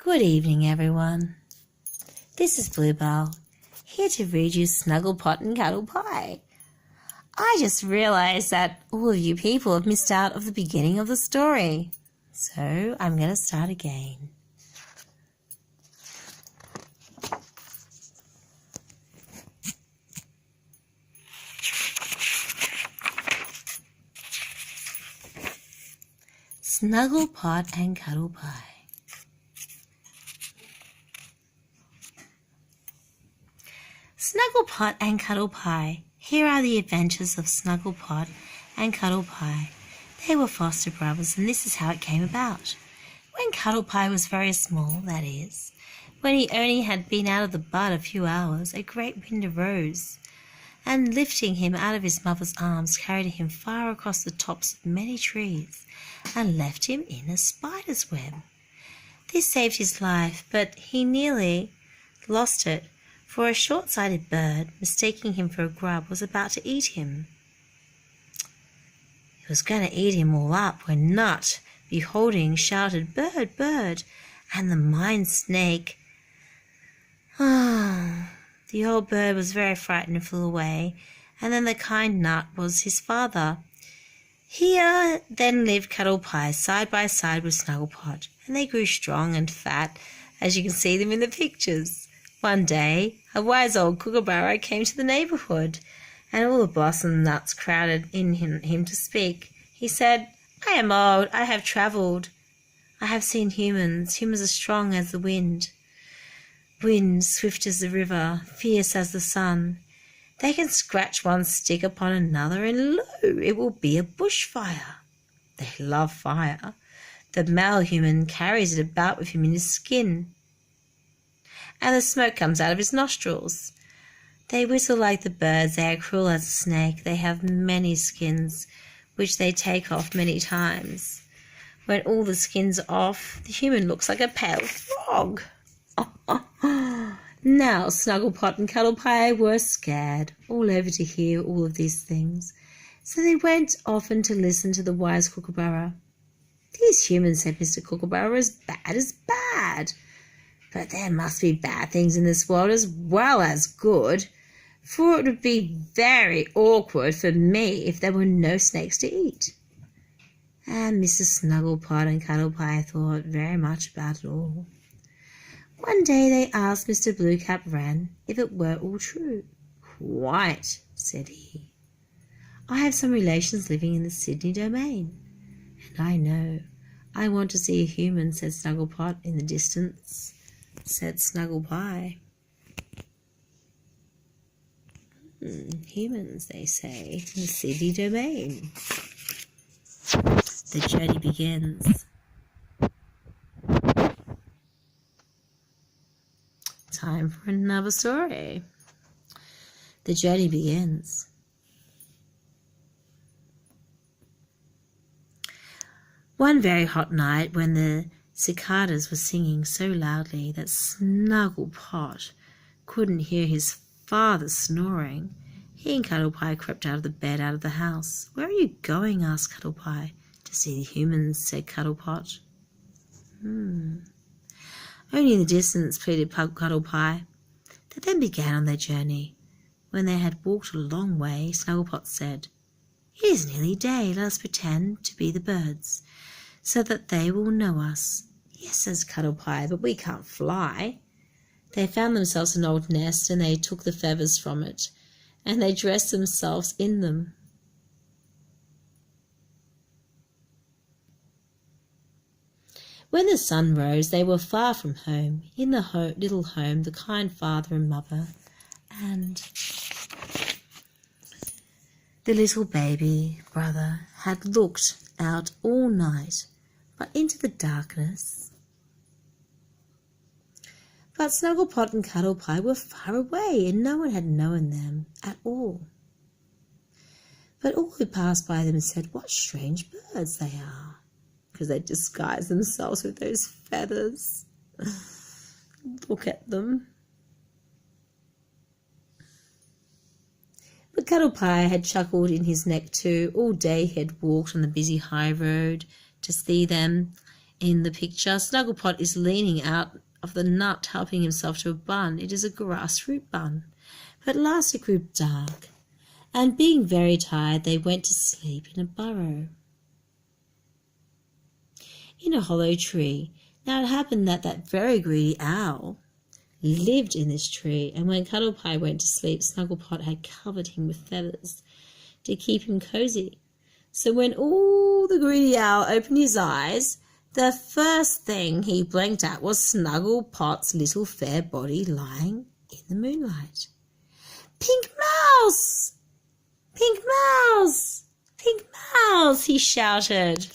Good evening, everyone. This is Bluebell, here to read you Snugglepot and Cuddlepie. I just realised that all of you people have missed out of the beginning of the story, so I'm going to start again. Snugglepot and Cuddlepie. Snugglepot and Cuddlepie. Here are the adventures of Snugglepot and Cuddlepie. They were foster brothers, and this is how it came about. When Cuddlepie was very small, that is, when he only had been out of the bud a few hours, a great wind arose, and lifting him out of his mother's arms, carried him far across the tops of many trees, and left him in a spider's web. This saved his life, but he nearly lost it, for a short-sighted bird, mistaking him for a grub, was about to eat him. It was going to eat him all up when Nut, beholding, shouted, "Bird, bird!" and the mine snake. The old bird was very frightened and flew away, and then the kind Nut was his father. Here then lived Cuddlepie side by side with Snugglepot, and they grew strong and fat, as you can see them in the pictures. One day, a wise old Kookaburra came to the neighbourhood, and all the blossom nuts crowded in him to speak. He said, "I am old, I have travelled. I have seen humans. Humans are strong as the wind, swift as the river, fierce as the sun. They can scratch one stick upon another, and lo, it will be a bushfire. They love fire. The male human carries it about with him in his skin, and the smoke comes out of his nostrils. They whistle like the birds. They are cruel as a snake. They have many skins, which they take off many times. When all the skins are off, the human looks like a pale frog." Now Snugglepot and Cuddlepie were scared all over to hear all of these things, so they went often to listen to the wise Kookaburra. "These humans," said Mr. Kookaburra, "are as bad as bad. But there must be bad things in this world as well as good, for it would be very awkward for me if there were no snakes to eat." And Mrs. Snugglepot and Cuddlepie thought very much about it all. One day they asked Mr. Bluecap Wren if it were all true. "Quite," said he. "I have some relations living in the Sydney domain, and I know I want to see a human," said Snugglepot. "In the distance," said Snugglepie. "Humans, they say, in the Sydney domain." The journey begins. Time for another story. The journey begins. One very hot night, when the cicadas were singing so loudly that Snugglepot couldn't hear his father snoring, he and Cuddlepie crept out of the bed, out of the house. "Where are you going?" asked Cuddlepie. "To see the humans," said Cuddlepot. "Only in the distance," pleaded Cuddlepie. They then began on their journey. When they had walked a long way, Snugglepot said, "It is nearly day. Let us pretend to be the birds, so that they will know us." "Yes," says Cuddlepie, "but we can't fly." They found themselves an old nest, and they took the feathers from it, and they dressed themselves in them. When the sun rose, they were far from home. In the little home, the kind father and mother and the little baby brother had looked out all night, but into the darkness. But Snugglepot and Cuddlepie were far away, and no one had known them at all. But all who passed by them said, "What strange birds they are," because they disguised themselves with those feathers. Look at them. But Cuddlepie had chuckled in his neck too. All day he had walked on the busy high road to see them. In the picture, Snugglepot is leaning out of the nut, helping himself to a bun. It is a grassroot bun. But at last it grew dark, and being very tired, they went to sleep in a burrow in a hollow tree. Now it happened that that very greedy owl lived in this tree, and when Cuddlepie went to sleep, Snugglepot had covered him with feathers to keep him cozy. So when all the greedy owl opened his eyes, the first thing he blinked at was Snugglepot's little fair body lying in the moonlight. "Pink mouse! Pink mouse! Pink mouse!" he shouted.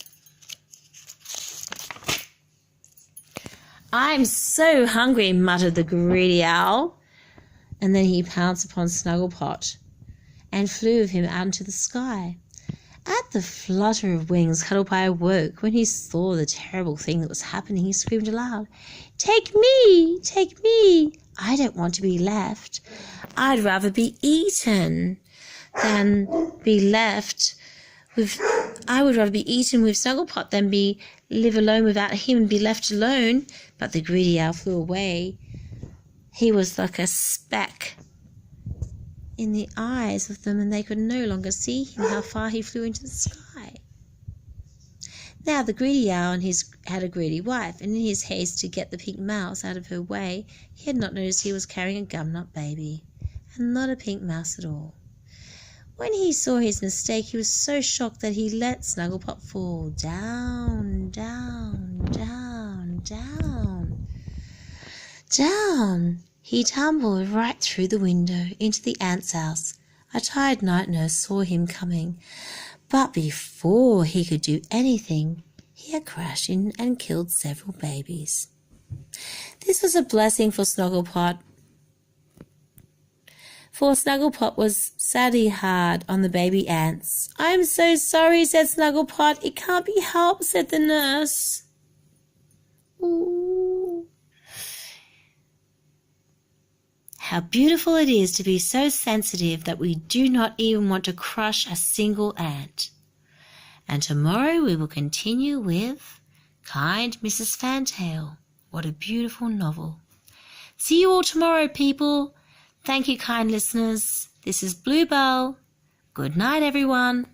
"I'm so hungry," muttered the greedy owl. And then he pounced upon Snugglepot and flew with him out into the sky. At the flutter of wings, Cuddlepie awoke. When he saw the terrible thing that was happening, he screamed aloud, "Take me! Take me! I don't want to be left. I'd rather be eaten than be left with... I would rather be eaten with Snugglepot than live alone without him and be left alone." But the greedy owl flew away. He was like a speck in the eyes of them, and they could no longer see him, how far he flew into the sky. Now the greedy owl had a greedy wife, and in his haste to get the pink mouse out of her way, he had not noticed he was carrying a gumnut baby, and not a pink mouse at all. When he saw his mistake, he was so shocked that he let Snugglepot fall down, down, down, down, down. He tumbled right through the window into the ant's house. A tired night nurse saw him coming, but before he could do anything, he had crashed in and killed several babies. This was a blessing for Snugglepot, for Snugglepot was sadly hard on the baby ants. "I'm so sorry," said Snugglepot. "It can't be helped," said the nurse. Ooh. How beautiful it is to be so sensitive that we do not even want to crush a single ant. And tomorrow we will continue with Kind Mrs. Fantail. What a beautiful novel. See you all tomorrow, people. Thank you, kind listeners. This is Bluebell. Good night, everyone.